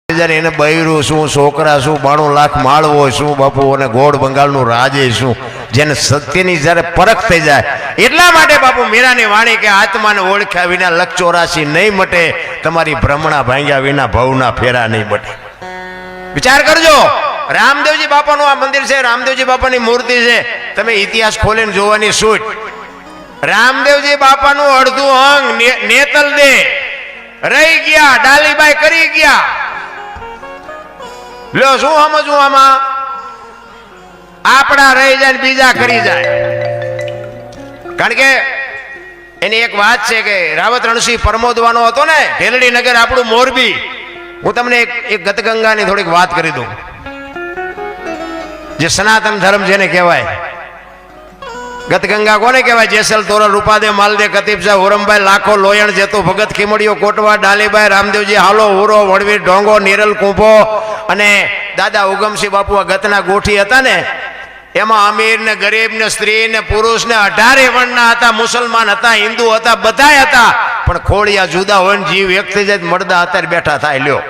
એને બૈરું શું, છોકરા શું, 92 લાખ માળવો શું બાપુ, અને ગોળ બંગાળનું રાજે શું, જેને સત્યની જ્યારે પરખ થઈ જાય એટલા માટે બાપુ મીરાની વાણી કે આત્માને ઓળખ્યા વિના લખ 84 નહીં મટે, તમારી ભ્રમણા ભાંગ્યા વિના ભવના ફેરા નહીં મટે. વિચાર કરજો, રામદેવજી બાપાનું આ મંદિર છે, રામદેવજી બાપાની મૂર્તિ છે, તમે ઇતિહાસ ખોલીને જોવાની છૂટ. રામદેવજી બાપાનું અડધું અંગ નેતલ દે રહી ગયા, ડાલીબાઈ કરી ગયા. લ્યો શું સમજવું આમાં? આપણા રહી જાય બીજા કરી જાય. કારણ કે એની એક વાત છે કે રાવત રણસિંહ પરમોદવાનો હતો ને, ઢેલડી નગર આપણું મોરબી. હું તમને એક ગતગંગાની થોડીક વાત કરી દઉં, જે સનાતન ધર્મ જેને કહેવાય. ગતગંગા કોને કહેવાય? જેસલ તોરલ રૂપાદે માલદે કતીબજા ઓરમભાઈ લાખો લોયણ જેતો ભગત ખીમડીઓ કોટવા ડાલીબાઈ રામદેવજી હાલો હુરો વડવીર ઢોંગો નિરલ કુંભો અને દાદા ઉગમસિંહ બાપુ આ ગતના ગોઠી હતા ને, એમાં અમીર ને ગરીબ ને સ્ત્રી ને પુરુષ ને 18 વર્ણના હતા, મુસલમાન હતા, હિન્દુ હતા, બધા હતા. પણ ખોળિયા જુદા હોય ને જીવ એક થઈ જાય, મળદા અત્યારે બેઠા થાય. લ્યો